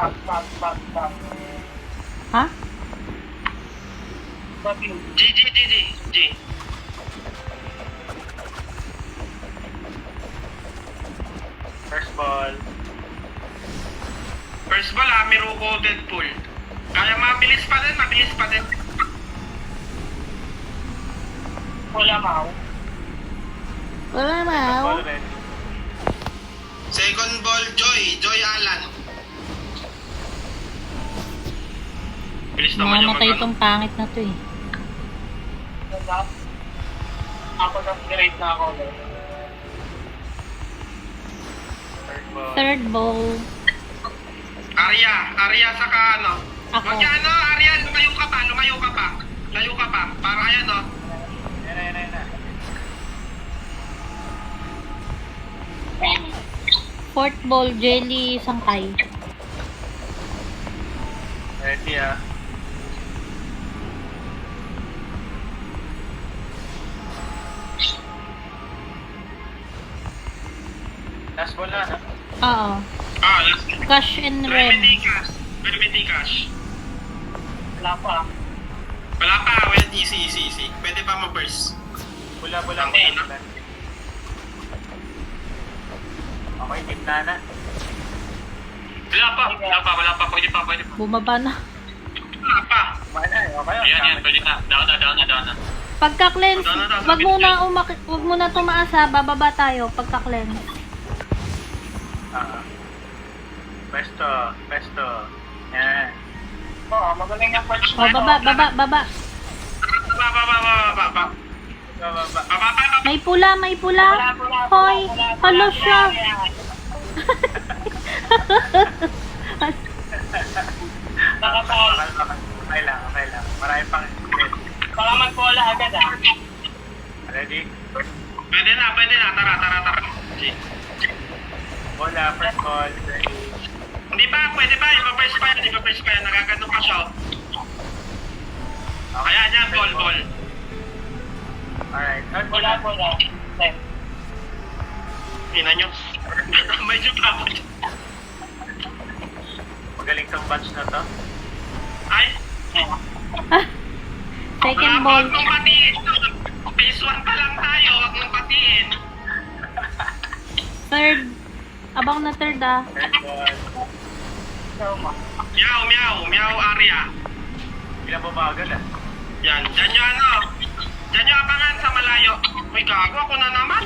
Stop. Ha? Stop you. G. First ball. First ball ha, Miruko, Deadpool. Kaya mabilis pa din. Wala mau. Wala na. Ball red. Second ball, Joy Alan. Bilis naman yung Mamatay mag-ano. itong pangit na to eh. Ako nag-grade na ako. Third ball. Third ball. Arya saka ano. Ako. Wag niya ano, Arya, lumayo ka pa. Para ayan o. Yan na. Fourth ball, Jelly Sangkay. Ready ah. Last ball na, no? Oo. Last. Cash and red. Remedy cash. Wala pa. Wala pa, well, easy. Pwede pa ma-burst. Bula. Ang ina. Okay, gitna na. Wala pa. Pwede pa. Bumaba na. Wala pa. Kumain na eh. Okay. Ayan, pwede na. Down na. Pagka-cleanse, wag muna tumaas ha. Bababa tayo pagka-cleanse. Pesto. Yan. Magaling ang punch O, baba. Baba. May pula. Hoy, halo siya. Nakapal. Okay lang. Marami pang hit. Baka mag-bola agad ah. Ready? Pwede na. Tara. G. Bola, first ball. Ready? Hindi pa, pwede pa. Ipa-press pa yan. Nagagano pa siya. Kaya niya, ball. Alright. Bola. Set. Ina nyo. Medyo kapot. Magaling tong batch na to. Ay, Second ball. Huwag mong batiin. Phase 1 pa lang tayo. Huwag mong batiin. Third. Abang na third ah. Third ball. Meow, Arya. Bilang bumagal ah. Yan, dyan nyo abangan sa malayo. Uy, gago ako na naman.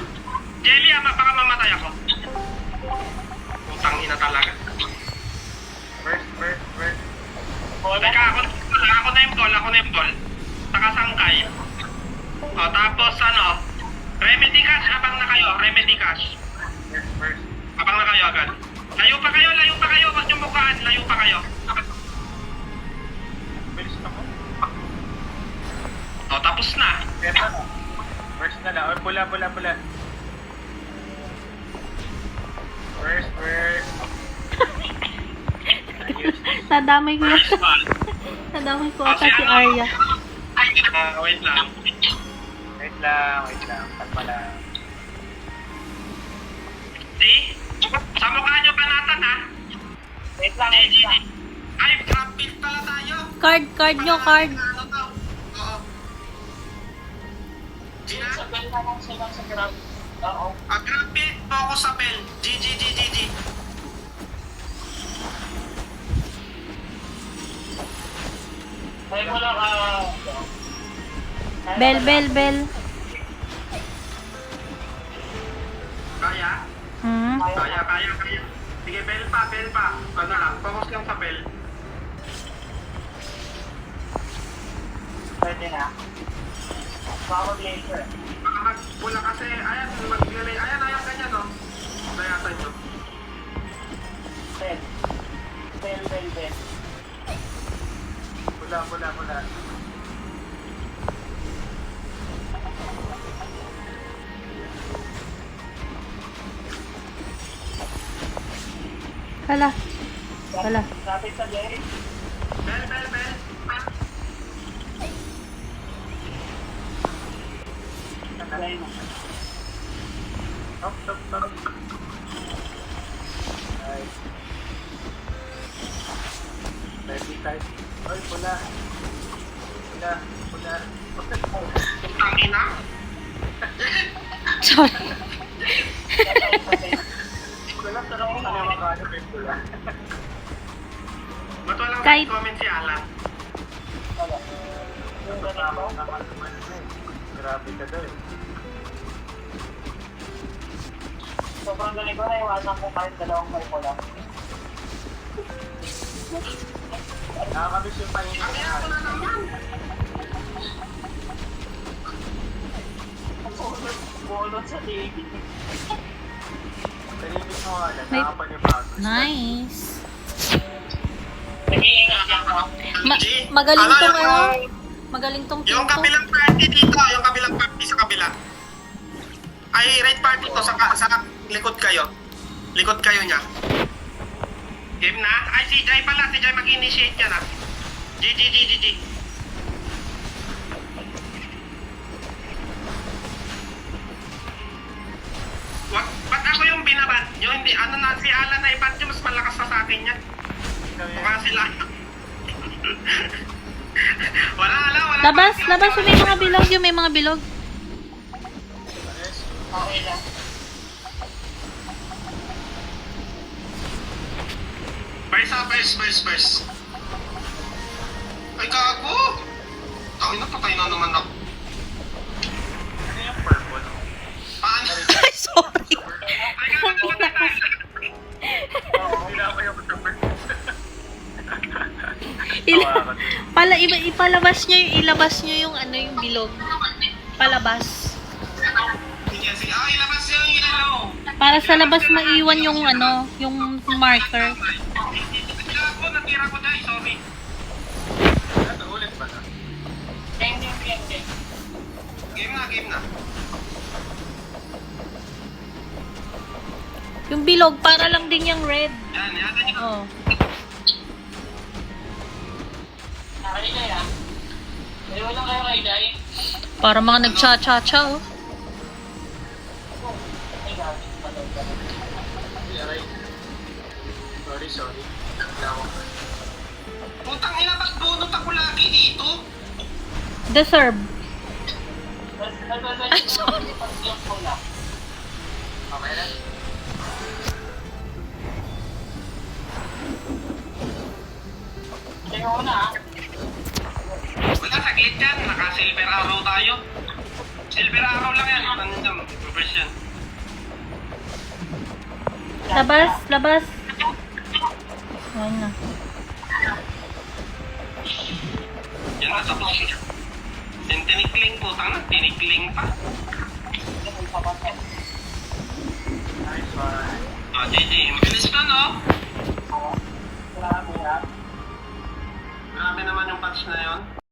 Jelly, baka mamatay ako. Putang ina talaga. First. Teka, ako na yung ball. Takasangkay. O, tapos remedy cash, abang na kayo. First. Abang na kayo agad. Layo pa kayo. Huwag nyo bukaan. Layo pa kayo. Bilis na ko. O, tapos na. First na lang. Pula. First. Ayos. Nadamay ko First ball. Nadamay ko ata si Arya. Wait lang. Wait lang. Kalma lang. Di? Sa mukha nyo panatan ha? Wait lang. Ay, grab pill pala tayo. Card nyo. Ano to? Oo. Gina? Sabay na lang sila sa grab. Oo. Grab pill, focus sa bell. G. Ay mo lang Bell. Kaya? Kaya. Sige, bell pa. Ano lang, focus lang sa bell. Pwede na. Baka later. Baka magpula kasi, ayan, maglilay. Ayan, ganyan no. Layatan nyo. Bell. Pula. Wala. Lapit sa Jerry. Bell. Nalay mo. Stop. Ay. Kahit, ay, pula. Pula, pula. Ang ina. Sorry. Pula, pero kung ano yung makano may pula. Ba't walang Kahit- comment si Alan? Wala. Yung kasama ko naman naman na eh. Grabe ka daw eh. Sobrang galing ko na iwasan ko kahit dalawang may pula. Nakakamiss yung pahinga Ang ina ko na naman. Bulot sa TV. Tahimik mo nga lang, May- nakapanibago. Nice. Nag-iingat lang ako. Magaling Ala, tong yung- ano. Magaling tong team Yung to. kabilang party dito, yung kabilang party sa kabila. Ay, right party to, sa likod kayo. Likod kayo niya. Game na? Ay, si Jai pala, si Jai mag-initiate niya na. GG. Ba't ako yung binabat nyo? Hindi, ano na, si Alan na ibat nyo, mas malakas na sa atin yan. Mukha sila. wala. Labas, labas yung may mga bilog, yung may mga bilog. Okay lang. First. Ay, gago! Tawin na, patay na naman ako. Ano yung purple? Paano? Ay, sorry. Ay, gago, patay tayo. Oo, hinapay ako sa purple. Ipalabas nyo yung ano yung bilog. Palabas. Sige. Ah, ilabas yung ilaw. Para sa labas maiwan yung ano, yung marker. Gago, natira ko dahil, sorry. Ano, ulit ba na? Game na. Yung bilog, para lang din yung red. Yan nyo. Oh. Nakaliday ah. Dalawa lang kayo kay Day. Para mga nagcha-cha-cha, oh. Ay, gabi. Aray. Sorry. Naglawa ko. Putang ina, ba't bunot ako lagi dito? Deserve. Ay, sorry. Okay lang. Sige mo na ah. Wala, saglit yan. Naka-silver arrow tayo. Silver arrow lang yan. Ano dyan? Reverse yan. Labas. Ayun na. Yan na, tapos siya. Yung tinikling po, tinikling pa. Nice one. Ah, JJ, mabilis ka, no? Grabe ah. Grabe naman yung patch na yon.